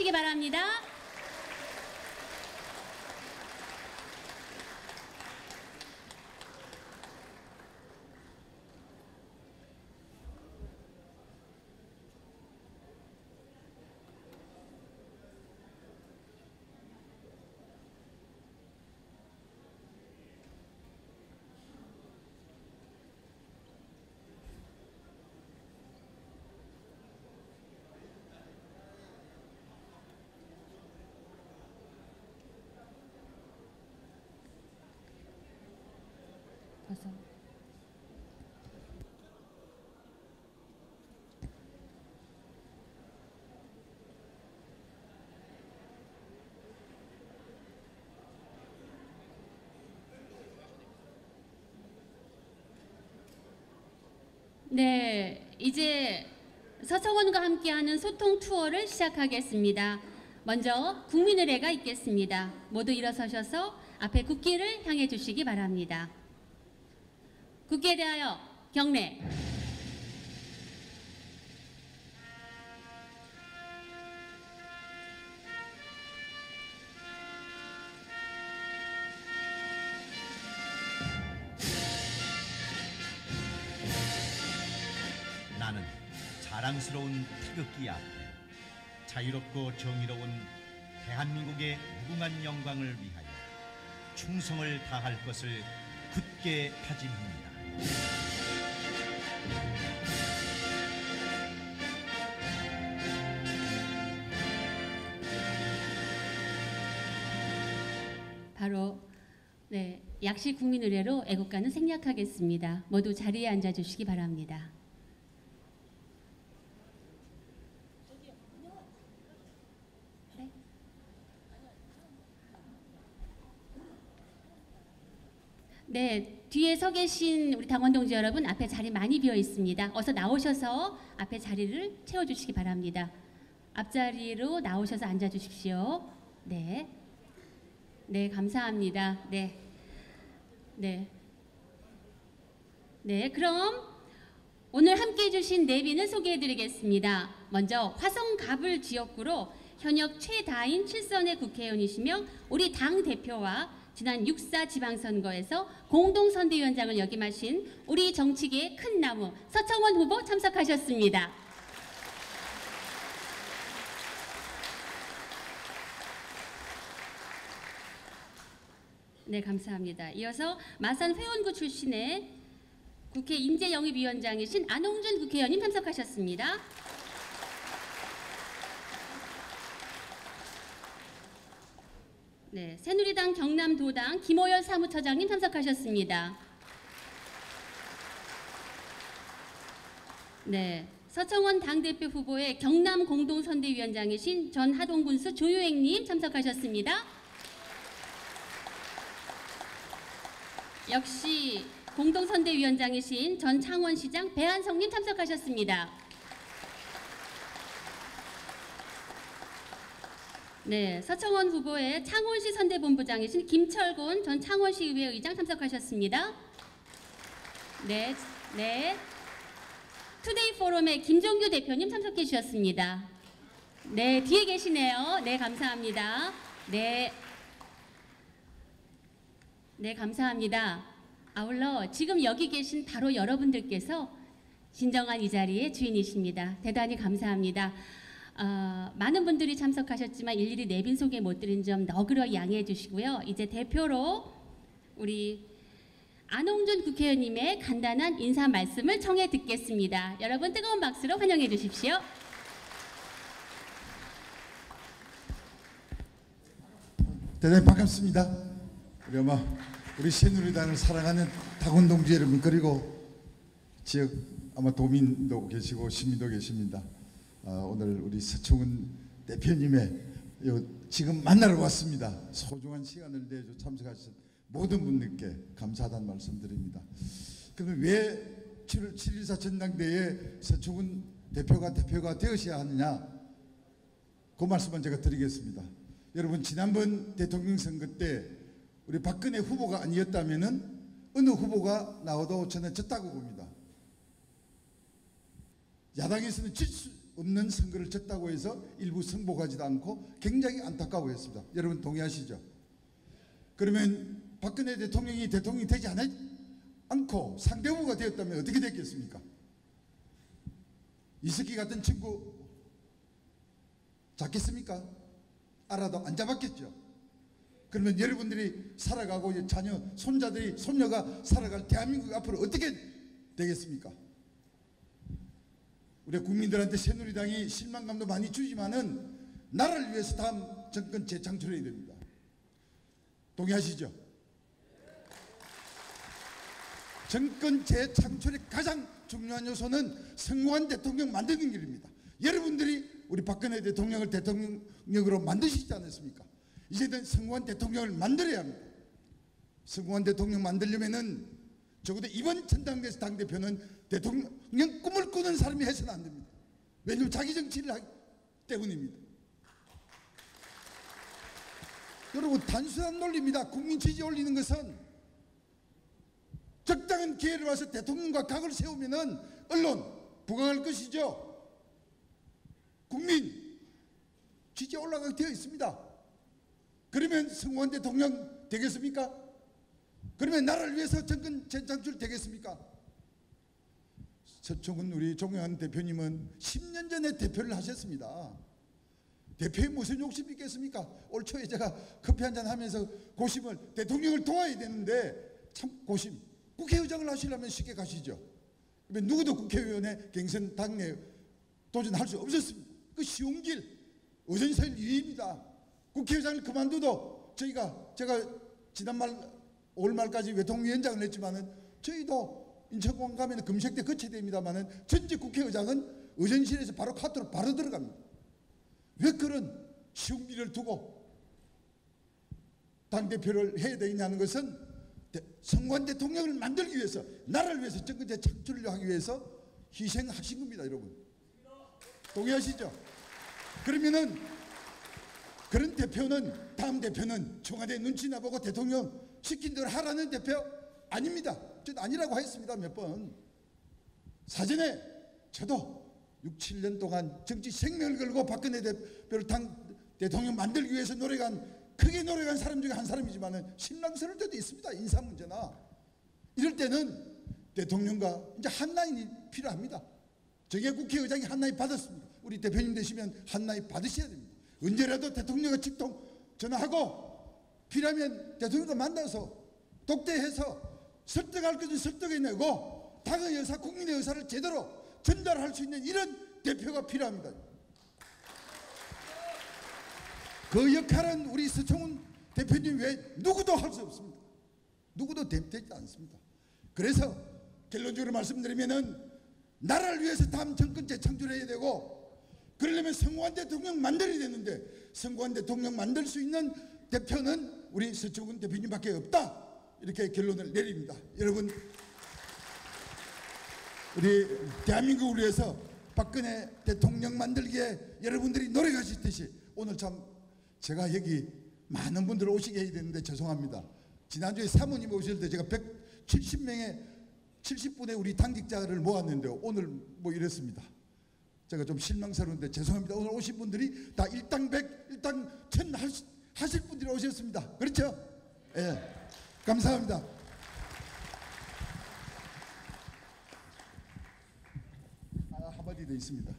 주시기 바랍니다. 네, 이제 서청원과 함께하는 소통 투어를 시작하겠습니다. 먼저 국민의례가 있겠습니다. 모두 일어서셔서 앞에 국기를 향해 주시기 바랍니다. 국기에 대하여 경례. 나는 자랑스러운 태극기 앞에 자유롭고 정의로운 대한민국의 무궁한 영광을 위하여 충성을 다할 것을 굳게 다짐합니다. 바로 약실 국민의례로 애국가는 생략하겠습니다. 모두 자리에 앉아주시기 바랍니다. 네, 뒤에 서 계신 우리 당원 동지 여러분, 앞에 자리 많이 비어 있습니다. 어서 나오셔서 앞에 자리를 채워주시기 바랍니다. 앞자리로 나오셔서 앉아주십시오. 네, 네, 감사합니다. 네, 그럼 오늘 함께해 주신 내비는 소개해드리겠습니다. 먼저 화성갑을 지역구로 현역 최다인 7선의 국회의원이시며 우리 당 대표와 지난 6.4 지방선거에서 공동선대위원장을 역임하신 우리 정치계의 큰 나무 서청원 후보 참석하셨습니다. 네, 감사합니다. 이어서 마산 회원구 출신의 국회 인재영입위원장이신 안홍준 국회의원님 참석하셨습니다. 네, 새누리당 경남도당 김호열 사무처장님 참석하셨습니다. 네, 서청원 당대표 후보의 경남 공동선대위원장이신 전 하동군수 조유행님 참석하셨습니다. 역시 공동선대위원장이신 전 창원시장 배한성님 참석하셨습니다. 네, 서청원 후보의 창원시 선대본부장이신 김철곤 전 창원시의회 의장 참석하셨습니다. 네, 투데이 포럼의 김종규 대표님 참석해 주셨습니다. 네, 뒤에 계시네요. 네, 감사합니다. 네, 감사합니다. 아울러 지금 여기 계신 바로 여러분들께서 진정한 이 자리의 주인이십니다. 대단히 감사합니다. 많은 분들이 참석하셨지만 일일이 내빈 소개 못 드린 점 너그러 양해해 주시고요. 이제 대표로 우리 안홍준 국회의원님의 간단한 인사 말씀을 청해 듣겠습니다. 여러분 뜨거운 박수로 환영해 주십시오. 대단히 반갑습니다. 우리 새누리당을 사랑하는 당원 동지 여러분, 그리고 지역 아마 도민도 계시고 시민도 계십니다. 오늘 우리 서청원 대표님의 지금 만나러 왔습니다. 소중한 시간을 내줘 참석하신 모든 분들께 감사하다는 말씀드립니다. 그러면 왜 7.14 전당대회에 서청원 대표가 되어셔야 하느냐, 그 말씀은 제가 드리겠습니다. 여러분, 지난번 대통령 선거 때 우리 박근혜 후보가 아니었다면은 어느 후보가 나와도 저는 졌다고 봅니다. 야당에서는 질 없는 선거를 졌다고 해서 일부 승복하지도 않고 굉장히 안타까워했습니다. 여러분 동의하시죠? 그러면 박근혜 대통령이 대통령이 되지 않고 상대후보가 되었다면 어떻게 됐겠습니까? 이석기 같은 친구 잡겠습니까? 알아도 안 잡았겠죠. 그러면 여러분들이 살아가고 자녀, 손자들이, 손녀가 살아갈 대한민국 앞으로 어떻게 되겠습니까? 우리 국민들한테 새누리당이 실망감도 많이 주지만은 나라를 위해서 다음 정권 재창출해야 됩니다. 동의하시죠? 정권 재창출의 가장 중요한 요소는 성공한 대통령 만드는 길입니다. 여러분들이 우리 박근혜 대통령을 대통령으로 만드시지 않았습니까? 이제는 성공한 대통령을 만들어야 합니다. 성공한 대통령 만들려면은 적어도 이번 전당대회에서 당대표는 대통령 꿈을 꾸는 사람이 해서는 안 됩니다. 왜냐하면 자기 정치를 하기 때문입니다. 여러분 단순한 논리입니다. 국민 지지 올리는 것은 적당한 기회를 와서 대통령과 각을 세우면은 언론 부각할 것이죠. 국민 지지 올라가게 되어 있습니다. 그러면 성공한 대통령 되겠습니까? 그러면 나라를 위해서 정권 재창출 되겠습니까? 서청은 우리 존경하는 대표님은 10년 전에 대표를 하셨습니다. 대표에 무슨 욕심이 있겠습니까? 올 초에 제가 커피 한잔 하면서 고심을 대통령을 도와야 되는데 참 고심. 국회의장을 하시려면 쉽게 가시죠. 누구도 국회의원의 경선 당내 도전할 수 없었습니다. 그 쉬운 길, 의전서일 일입니다. 국회의장을 그만둬도 제가 지난 5월 말까지 외통위원장을 했지만은 저희도 인천공항 가면 금색대 거쳐야 됩니다만은 전직 국회의장은 의전실에서 바로 카드로 바로 들어갑니다. 왜 그런 쉬운 길을 두고 당대표를 해야 되냐는 것은 성공한 대통령을 만들기 위해서 나라를 위해서 정권제 창출을 하기 위해서 희생하신 겁니다. 여러분 동의하시죠? 그러면은 그런 대표는 다음 대표는 청와대 눈치나 보고 대통령 시킨 대로 하라는 대표 아닙니다. 저도 아니라고 했습니다. 몇 번. 사전에 저도 6, 7년 동안 정치 생명을 걸고 박근혜 대표를 대통령 만들기 위해서 크게 노력한 사람 중에 한 사람이지만 실망스러울 때도 있습니다. 인사 문제나. 이럴 때는 대통령과 이제 한 라인이 필요합니다. 저게 국회의장이 한 라인 받았습니다. 우리 대표님 되시면 한 라인 받으셔야 됩니다. 언제라도 대통령과 직통 전화하고 필요하면 대통령과 만나서 독대해서 설득할 것은 설득해내고 당의 의사, 국민의 의사를 제대로 전달할 수 있는 이런 대표가 필요합니다. 그 역할은 우리 서청훈 대표님 외에 누구도 할 수 없습니다. 누구도 되지 않습니다. 그래서 결론적으로 말씀드리면은 나라를 위해서 다음 정권 재창출해야 되고 그러려면 성공한 대통령 만들어야 되는데 성공한 대통령 만들 수 있는 대표는 우리 서청훈 대표님밖에 없다. 이렇게 결론을 내립니다. 여러분 우리 대한민국을 위해서 박근혜 대통령 만들기에 여러분들이 노력하시듯이 오늘 참 제가 여기 많은 분들 오시게 해야 되는데 죄송합니다. 지난주에 사모님 오실 때 제가 70분의 우리 당직자를 모았는데요. 오늘 뭐 이랬습니다. 제가 좀 실망스러운데 죄송합니다. 오늘 오신 분들이 다 일당 100, 일당 1000 하실 분들이 오셨습니다. 그렇죠? 예. 네. 감사합니다. 한마디 더 있습니다.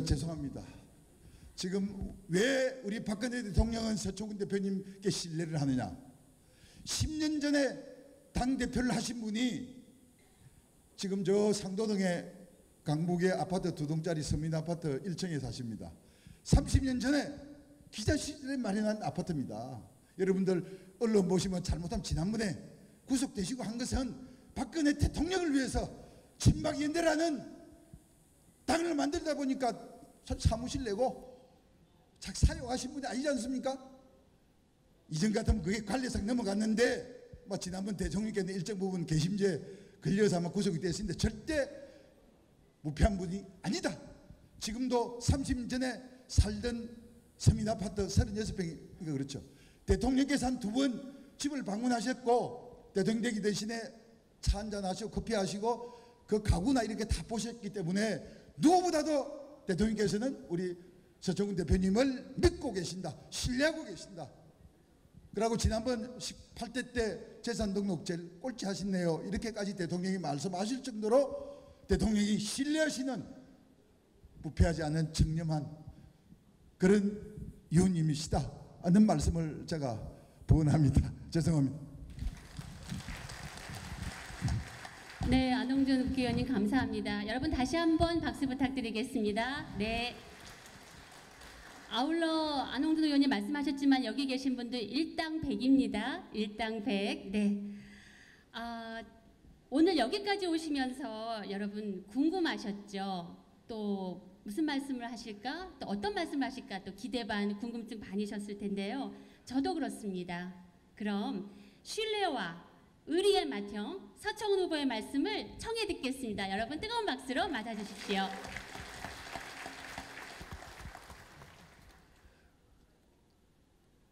죄송합니다. 지금 왜 우리 박근혜 대통령은 서청훈 대표님께 신뢰를 하느냐? 10년 전에 당대표를 하신 분이 지금 저 상도동에 강북의 아파트 2동짜리 서민아파트 1층에 사십니다. 30년 전에 기자실에 마련한 아파트입니다. 여러분들 언론 보시면 잘못하면 지난번에 구속되시고 한 것은 박근혜 대통령을 위해서 친박연대라는 당을 만들다 보니까 사무실 내고 사용하신 분이 아니지 않습니까? 이전 같으면 그게 관례상 넘어갔는데 지난번 대통령께는 일정 부분 개심죄 걸려서 아마 구속이 됐는데 절대 무패한 분이 아니다. 지금도 30년 전에 살던 서민아파트 36평인가 그렇죠. 대통령께서 한 2번 집을 방문하셨고 대통령 되기 대신에 차 한잔 하시고 커피 하시고 그 가구나 이렇게 다 보셨기 때문에 누구보다도 대통령께서는 우리 서청원 대표님을 믿고 계신다, 신뢰하고 계신다. 그리고 지난번 18대 때 재산 등록제를 꼴찌 하셨네요. 이렇게까지 대통령이 말씀하실 정도로 대통령이 신뢰하시는 부패하지 않은 청렴한 그런 위원님이시다 하는 말씀을 제가 부원합니다. 죄송합니다. 네, 안홍준 국회의원님 감사합니다. 여러분 다시 한번 박수 부탁드리겠습니다. 네. 아울러 안홍준 의원님 말씀하셨지만 여기 계신 분들 일당 100입니다. 일당 100. 네. 오늘 여기까지 오시면서 여러분 궁금하셨죠? 또 무슨 말씀을 하실까? 또 어떤 말씀을 하실까? 또 기대 반, 궁금증 반이셨을 텐데요. 저도 그렇습니다. 그럼 신뢰와 의리의 맏형 서청원 후보의 말씀을 청해 듣겠습니다. 여러분 뜨거운 박수로 맞아주십시오.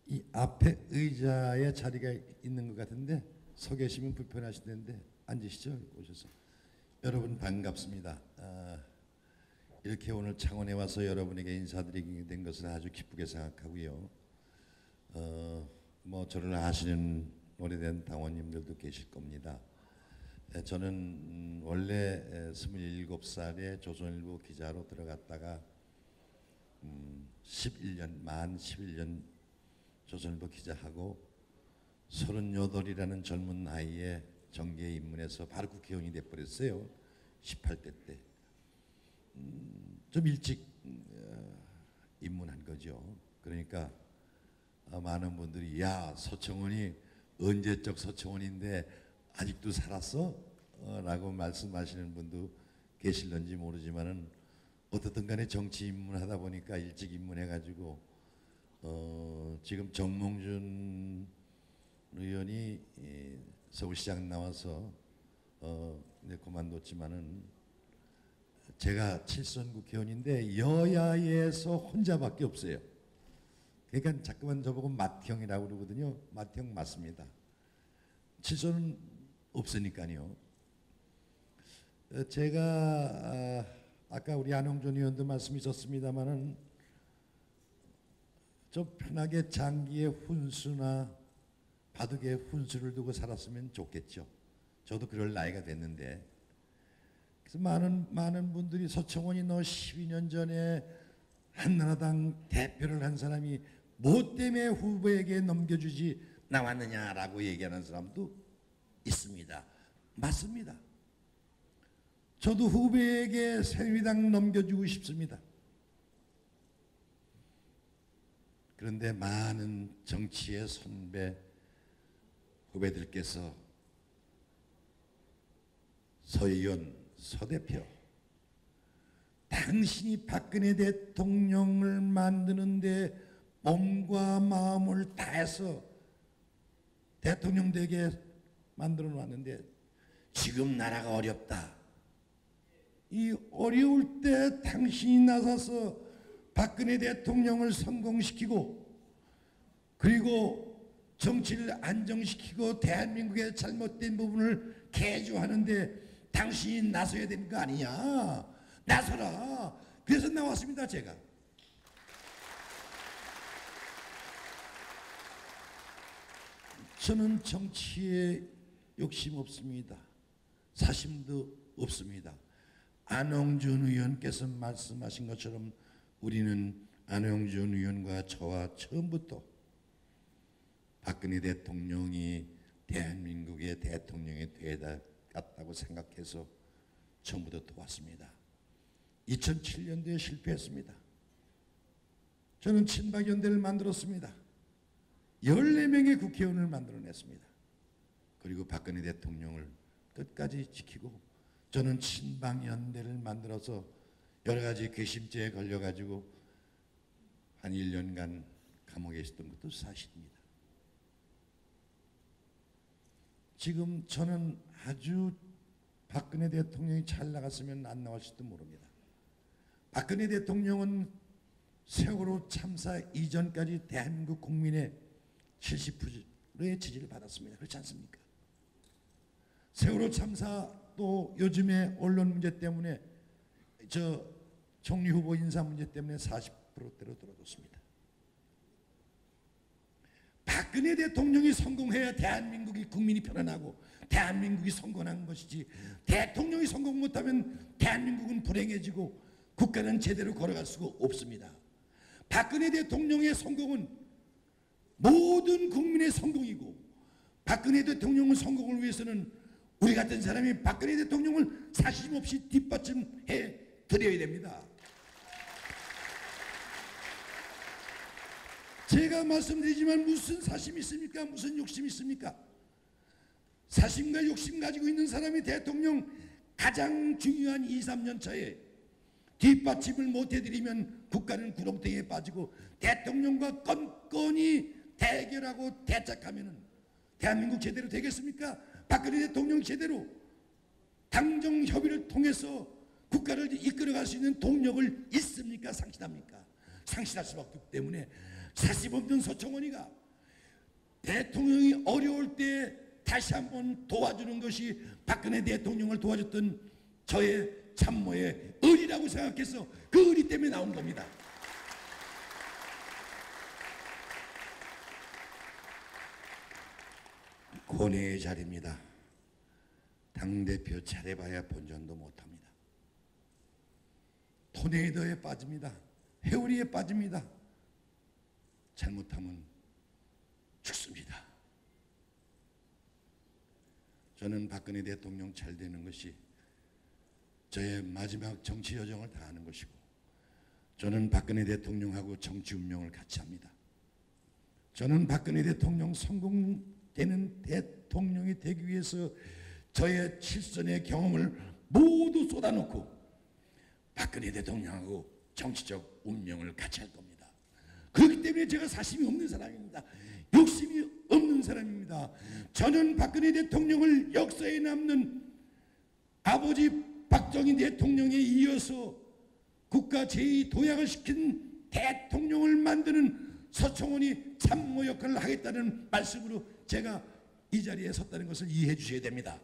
이 앞에 의자에 자리가 있는 것 같은데 서 계시면 불편하실 텐데 앉으시죠. 오셔서. 여러분 반갑습니다. 이렇게 오늘 창원에 와서 여러분에게 인사드리게 된 것을 아주 기쁘게 생각하고요. 뭐 저를 아시는 오래된 당원님들도 계실 겁니다. 저는 원래 27살에 조선일보 기자로 들어갔다가 만 11년 조선일보 기자하고 38이라는 젊은 나이에 정계에 입문해서 바로 국회의원이 돼버렸어요. 18대 때. 좀 일찍 입문한 거죠. 그러니까 많은 분들이 야 서청원이 언제적 서청원인데 아직도 살았어? 라고 말씀하시는 분도 계실런지 모르지만은 어떻든 간에 정치 입문하다 보니까 일찍 입문해가지고 지금 정몽준 의원이 서울시장 나와서 이제 그만뒀지만은 제가 7선 국회의원인데 여야에서 혼자밖에 없어요. 그러니까 자꾸만 저보고 맏형이라고 그러거든요. 맏형 맞습니다. 7선은 없으니까요. 제가 아까 우리 안홍준 의원도 말씀이셨습니다마는 좀 편하게 장기의 훈수나 바둑의 훈수를 두고 살았으면 좋겠죠. 저도 그럴 나이가 됐는데 그래서 많은 분들이 서청원이 너 12년 전에 한나라당 대표를 한 사람이 뭐 때문에 후보에게 넘겨주지 나왔느냐라고 얘기하는 사람도 있습니다. 맞습니다. 저도 후보에게 새누리당 넘겨주고 싶습니다. 그런데 많은 정치의 선배 후배들께서 서 의원, 서 대표, 당신이 박근혜 대통령을 만드는데 몸과 마음을 다해서 대통령 되게 만들어 놨는데 지금 나라가 어렵다. 이 어려울 때 당신이 나서서 박근혜 대통령을 성공시키고 그리고 정치를 안정시키고 대한민국의 잘못된 부분을 개조하는데 당신이 나서야 되는 거 아니냐. 나서라. 그래서 나왔습니다. 제가. 저는 정치에 욕심 없습니다. 사심도 없습니다. 안홍준 의원께서 말씀하신 것처럼 우리는 안홍준 의원과 저와 처음부터 박근혜 대통령이 대한민국의 대통령이 되었다고 생각해서 처음부터 도왔습니다. 2007년도에 실패했습니다. 저는 친박연대를 만들었습니다. 14명의 국회의원을 만들어냈습니다. 그리고 박근혜 대통령을 끝까지 지키고 저는 친박연대를 만들어서 여러 가지 괘씸죄에 걸려가지고 한 1년간 감옥에 있었던 것도 사실입니다. 지금 저는 아주 박근혜 대통령이 잘 나갔으면 안 나왔을지도 모릅니다. 박근혜 대통령은 세월호 참사 이전까지 대한민국 국민의 70%의 지지를 받았습니다. 그렇지 않습니까? 세월호 참사 또 요즘에 언론 문제 때문에 총리 후보 인사 문제 때문에 40%대로 떨어졌습니다. 박근혜 대통령이 성공해야 대한민국이 국민이 편안하고 대한민국이 성공한 것이지, 대통령이 성공 못하면 대한민국은 불행해지고 국가는 제대로 걸어갈 수가 없습니다. 박근혜 대통령의 성공은 모든 국민의 성공이고, 박근혜 대통령의 성공을 위해서는 우리 같은 사람이 박근혜 대통령을 사심 없이 뒷받침해 드려야 됩니다. 제가 말씀드리지만 무슨 사심이 있습니까? 무슨 욕심이 있습니까? 사심과 욕심 가지고 있는 사람이 대통령 가장 중요한 2, 3년 차에 뒷받침을 못해드리면 국가는 구렁텅이에 빠지고, 대통령과 건건히 대결하고 대적하면 대한민국 제대로 되겠습니까? 박근혜 대통령 제대로 당정 협의를 통해서 국가를 이끌어갈 수 있는 동력을 있습니까? 상실합니까? 상실할 수밖에 없기 때문에 사심 없는 서청원이가 대통령이 어려울 때 다시 한번 도와주는 것이 박근혜 대통령을 도와줬던 저의 참모의 의리라고 생각해서 그 의리 때문에 나온 겁니다. 고뇌의 자리입니다. 당대표 잘해봐야 본전도 못합니다. 토네이도에 빠집니다. 회오리에 빠집니다. 잘못하면 죽습니다. 저는 박근혜 대통령 잘 되는 것이 저의 마지막 정치 여정을 다하는 것이고, 저는 박근혜 대통령하고 정치 운명을 같이 합니다. 저는 박근혜 대통령 성공되는 대통령이 되기 위해서 저의 7선의 경험을 모두 쏟아놓고 박근혜 대통령하고 정치적 운명을 같이 할 겁니다. 그렇기 때문에 제가 사심이 없는 사람입니다. 욕심이 없는 사람입니다. 저는 박근혜 대통령을 역사에 남는 아버지 박정희 대통령에 이어서 국가 제2도약을 시킨 대통령을 만드는 서청원이 참모 역할을 하겠다는 말씀으로 제가 이 자리에 섰다는 것을 이해해 주셔야 됩니다.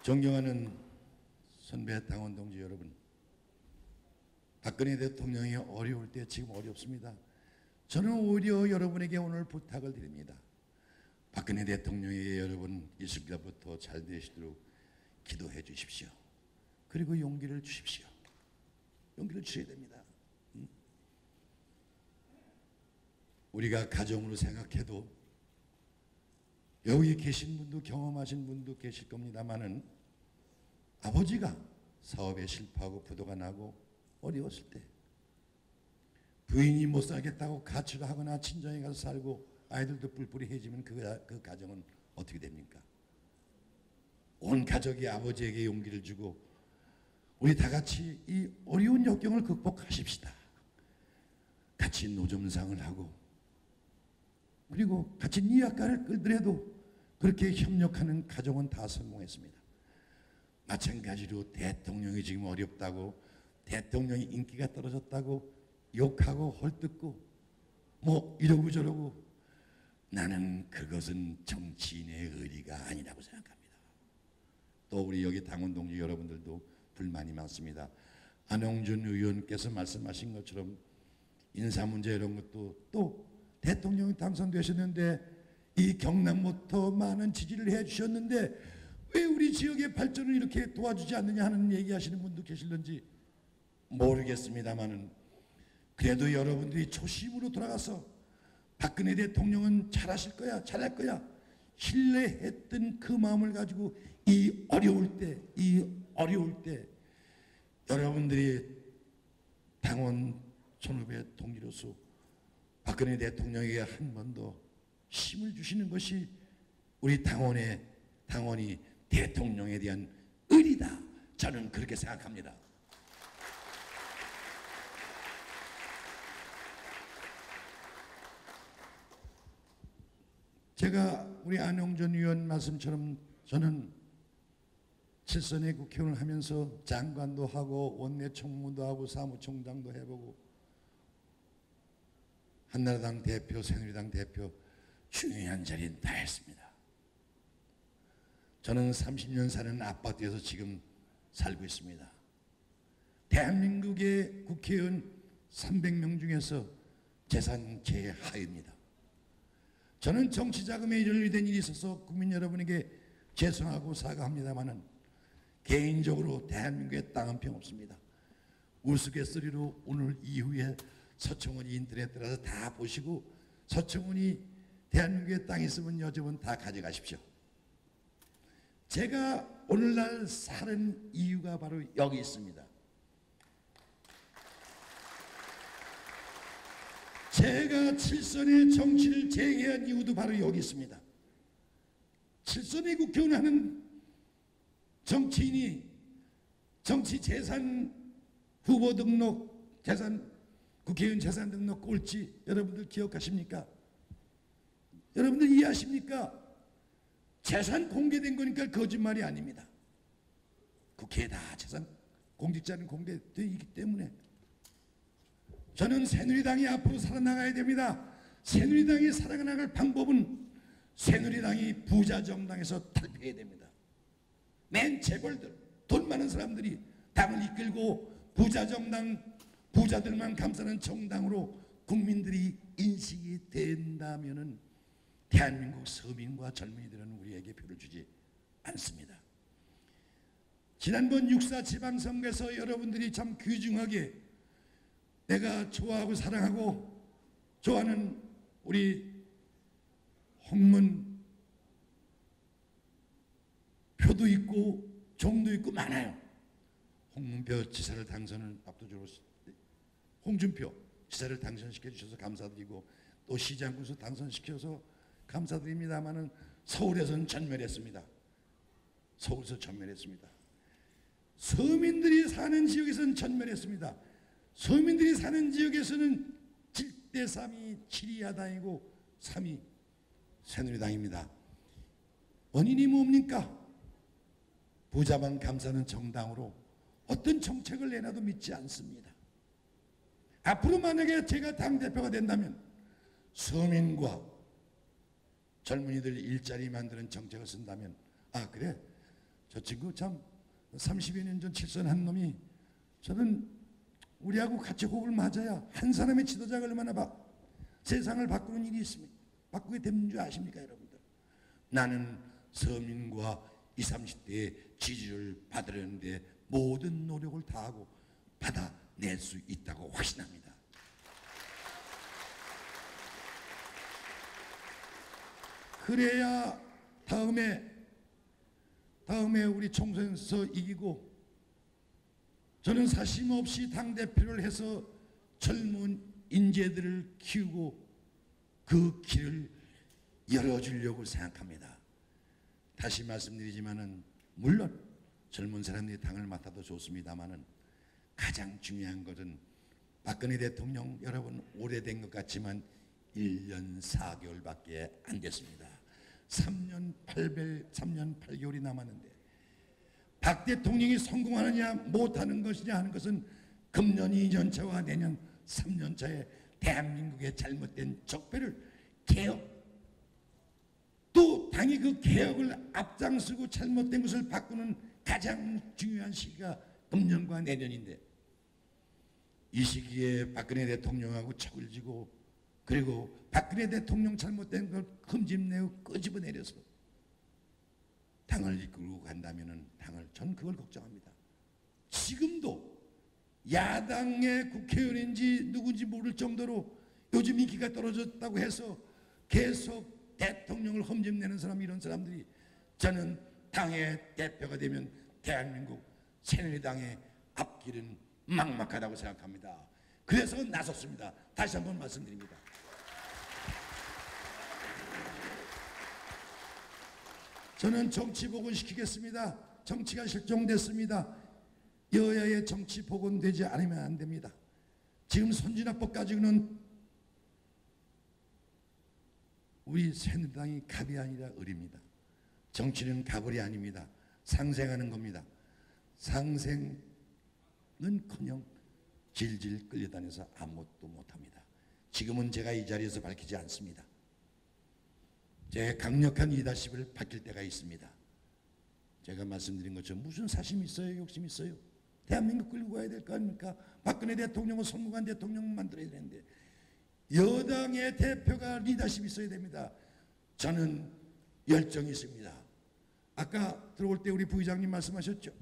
존경하는 선배 당원 동지 여러분, 박근혜 대통령이 어려울 때 지금 어렵습니다. 저는 오히려 여러분에게 오늘 부탁을 드립니다. 박근혜 대통령이 여러분 이 순간부터 잘 되시도록 기도해 주십시오. 그리고 용기를 주십시오. 용기를 주셔야 됩니다. 우리가 가정으로 생각해도 여기 계신 분도 경험하신 분도 계실 겁니다만은, 아버지가 사업에 실패하고 부도가 나고 어려웠을 때 부인이 못 살겠다고 가출을 하거나 친정에 가서 살고 아이들도 뿔뿔이 해지면 그 가정은 어떻게 됩니까? 온 가족이 아버지에게 용기를 주고 우리 다 같이 이 어려운 역경을 극복하십시다. 같이 노점상을 하고 그리고 같이 니아까를 끌더라도 그렇게 협력하는 가정은 다 성공했습니다. 마찬가지로 대통령이 지금 어렵다고, 대통령이 인기가 떨어졌다고 욕하고 헐뜯고 뭐 이러고 저러고, 나는 그것은 정치인의 의리가 아니라고 생각합니다. 또 우리 여기 당원 동지 여러분들도 불만이 많습니다. 안홍준 의원께서 말씀하신 것처럼 인사 문제 이런 것도, 또 대통령이 당선되셨는데 이 경남부터 많은 지지를 해주셨는데 왜 우리 지역의 발전을 이렇게 도와주지 않느냐 하는 얘기하시는 분도 계실런지 모르겠습니다만은, 그래도 여러분들이 초심으로 돌아가서 박근혜 대통령은 잘하실 거야, 잘할 거야 신뢰했던 그 마음을 가지고 이 어려울 때 여러분들이 당원 선후배 동지로서 박근혜 대통령에게 한 번 더 힘을 주시는 것이 우리 당원이 대통령에 대한 의리다. 저는 그렇게 생각합니다. 제가 우리 안홍준 의원 말씀처럼 저는 7선의 국회의원을 하면서 장관도 하고 원내 총무도 하고 사무총장도 해보고 한나라당 대표, 새누리당 대표 중요한 자리는 다 했습니다. 저는 30년 사는 아파트에서 지금 살고 있습니다. 대한민국의 국회의원 300명 중에서 재산 제하입니다. 저는 정치 자금에 연루된 일이 있어서 국민 여러분에게 죄송하고 사과합니다마는 개인적으로 대한민국에 땅 한 평 없습니다. 우스갯소리로 오늘 이후에 서청원이 인터넷 들어서 다 보시고 서청원이 대한민국에 땅 있으면 여러분 다 가져가십시오. 제가 오늘날 사는 이유가 바로 여기 있습니다. 제가 칠선의 정치를 재개한 이유도 바로 여기 있습니다. 칠선의 국회의원 하는 정치인이 정치 재산 후보 등록, 국회의원 재산 등록 꼴찌 여러분들 기억하십니까? 여러분들 이해하십니까? 재산 공개된 거니까 거짓말이 아닙니다. 국회에 다 재산 공직자는 공개되어 있기 때문에 저는 새누리당이 앞으로 살아나가야 됩니다. 새누리당이 살아나갈 방법은 새누리당이 부자 정당에서 탈피해야 됩니다. 맨 재벌들, 돈 많은 사람들이 당을 이끌고 부자 정당, 부자들만 감싸는 정당으로 국민들이 인식이 된다면은 대한민국 서민과 젊은이들은 우리에게 표를 주지 않습니다. 지난번 6.4 지방선거에서 여러분들이 참 귀중하게 내가 좋아하고 사랑하고 좋아하는 우리 홍문 표도 있고 종도 있고 많아요. 홍문표 지사를 당선을 압도적으로, 홍준표 지사를 당선시켜 주셔서 감사드리고 또 시장군수 당선시켜서 감사드립니다마는 서울에서는 전멸했습니다. 서울에서 전멸했습니다. 서민들이 사는 지역에서는 전멸했습니다. 서민들이 사는 지역에서는 7대3이 7위 야당이고 3위 새누리당입니다. 원인이 뭡니까? 부자만 감싸는 정당으로 어떤 정책을 내놔도 믿지 않습니다. 앞으로 만약에 제가 당대표가 된다면 서민과 젊은이들 일자리 만드는 정책을 쓴다면, 아 그래 저 친구 참 30여 년 전 칠선한 놈이 저는 우리하고 같이 호흡을 맞아야 한 사람의 지도자가 얼마나 세상을 바꾸는 일이 있습니다. 바꾸게 되는 줄 아십니까 여러분들? 나는 서민과 20, 30대의 지지를 받으려는데 모든 노력을 다하고 받아낼 수 있다고 확신합니다. 그래야 다음에 우리 총선에서 이기고 저는 사심 없이 당대표를 해서 젊은 인재들을 키우고 그 길을 열어주려고 생각합니다. 다시 말씀드리지만은 물론 젊은 사람들이 당을 맡아도 좋습니다만은 가장 중요한 것은 박근혜 대통령 여러분 오래된 것 같지만 1년 4개월밖에 안 됐습니다. 3년 8개월이 남았는데 박 대통령이 성공하느냐 못하는 것이냐 하는 것은 금년 2년차와 내년 3년차에 대한민국의 잘못된 적폐를 개혁, 또 당이 그 개혁을 앞장서고 잘못된 것을 바꾸는 가장 중요한 시기가 금년과 내년인데 이 시기에 박근혜 대통령하고 척을 지고 그리고 박근혜 대통령 잘못된 걸 흠집내고 끄집어내려서 당을 이끌고 간다면은 전 그걸 걱정합니다. 지금도 야당의 국회의원인지 누군지 모를 정도로 요즘 인기가 떨어졌다고 해서 계속 대통령을 흠집내는 사람, 이런 사람들이 저는 당의 대표가 되면 대한민국 새누리당의 앞길은 막막하다고 생각합니다. 그래서 나섰습니다. 다시 한번 말씀드립니다. 저는 정치 복원시키겠습니다. 정치가 실종됐습니다. 여야의 정치 복원되지 않으면 안 됩니다. 지금 선진화법 가지고는 우리 새누리당이 갑이 아니라 을입니다. 정치는 갑을이 아닙니다. 상생하는 겁니다. 상생은커녕 질질 끌려다녀서 아무것도 못합니다. 지금은 제가 이 자리에서 밝히지 않습니다. 제 강력한 리더십을 밝힐 때가 있습니다. 제가 말씀드린 것처럼 무슨 사심이 있어요? 욕심이 있어요? 대한민국 끌고 가야 될 거 아닙니까? 박근혜 대통령은 성공한 대통령을 만들어야 되는데 여당의 대표가 리더십이 있어야 됩니다. 저는 열정이 있습니다. 아까 들어올 때 우리 부의장님 말씀하셨죠.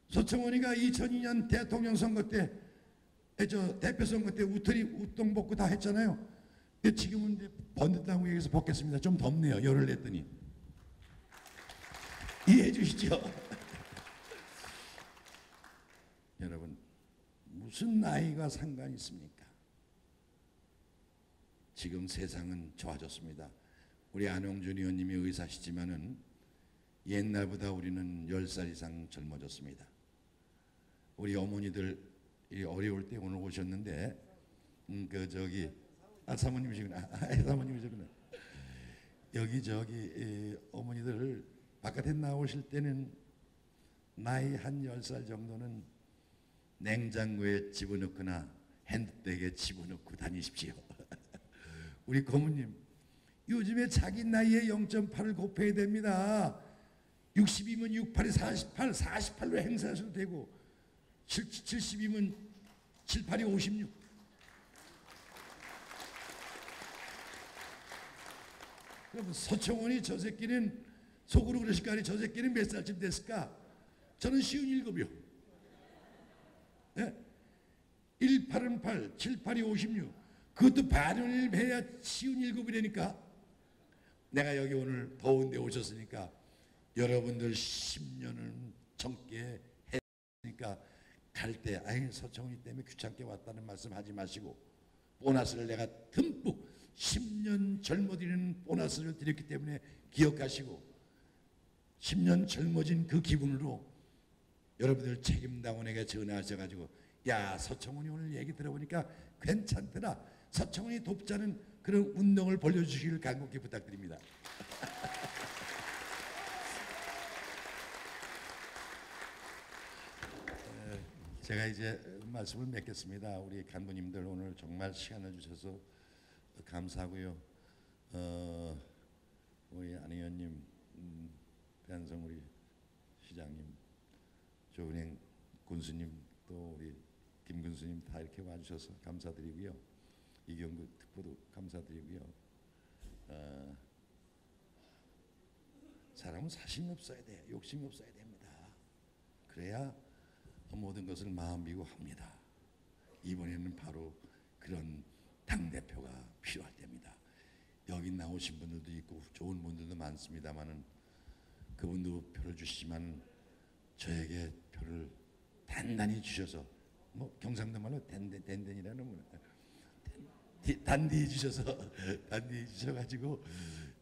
서청원이가 2002년 대통령 선거 때, 대표 선거 때 우터리 우동 벗고 다 했잖아요. 근데 지금은 이제 번듯하고 여기서 벗겠습니다. 좀 덥네요. 열을 냈더니. 이해해 주시죠? 여러분, 무슨 나이가 상관이 있습니까? 지금 세상은 좋아졌습니다. 우리 안홍준 의원님이 의사시지만은 옛날보다 우리는 10살 이상 젊어졌습니다. 우리 어머니들 어려울 때 오늘 오셨는데 사모님이시구나. 사모님이시구나. 여기 어머니들 바깥에 나오실 때는 나이 한 10살 정도는 냉장고에 집어넣거나 핸드백에 집어넣고 다니십시오. 우리 고모님, 요즘에 자기 나이에 0.8을 곱해야 됩니다. 60이면 68에 48, 48로 행사하셔도 되고 70이면 7, 8이 56. 그럼 서청원이 저 새끼는 속으로 그러실 거 아니에요. 저 새끼는 몇 살쯤 됐을까? 저는 57이요. 네? 1, 8은 8, 7, 8이 56. 그것도 반년을 해야 57이라니까. 내가 여기 오늘 더운데 오셨으니까 여러분들 10년은 젊게 했으니까 갈 때 아이 서청원이 때문에 귀찮게 왔다는 말씀 하지 마시고 보너스를 내가 듬뿍 10년 젊어지는 보너스를 드렸기 때문에 기억하시고 10년 젊어진 그 기분으로 여러분들 책임당원에게 전화하셔가지고 야 서청원이 오늘 얘기 들어보니까 괜찮더라. 서청원이 돕자는 그런 운동을 벌려주시길 간곡히 부탁드립니다. 제가 이제 말씀을 맺겠습니다. 우리 간부님들 오늘 정말 시간을 주셔서 감사하고요. 우리 안 의원님, 배한성 우리 시장님, 조은행 군수님, 또 우리 김 군수님 다 이렇게 와주셔서 감사드리고요. 이경구 특보도 감사드리고요. 사람은 사심이 없어야 돼요. 욕심이 없어야 됩니다. 그래야 모든 것을 마음 비고 합니다. 이번에는 바로 그런 당대표가 필요할 때입니다. 여기 나오신 분들도 있고 좋은 분들도 많습니다만은 그분도 표를 주시지만 저에게 표를 단단히 주셔서 뭐 경상도 말로 댄댄이라는 단디 주셔서 단디 주셔가지고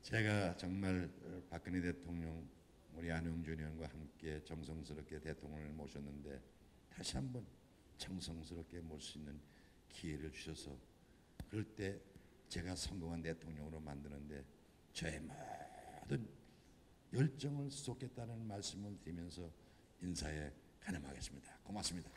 제가 정말 박근혜 대통령 우리 안홍준 의원과 함께 정성스럽게 대통령을 모셨는데 다시 한번 정성스럽게 모실 수 있는 기회를 주셔서 그럴 때 제가 성공한 대통령으로 만드는데 저의 모든 열정을 쏟겠다는 말씀을 드리면서 인사에 가늠하겠습니다. 고맙습니다.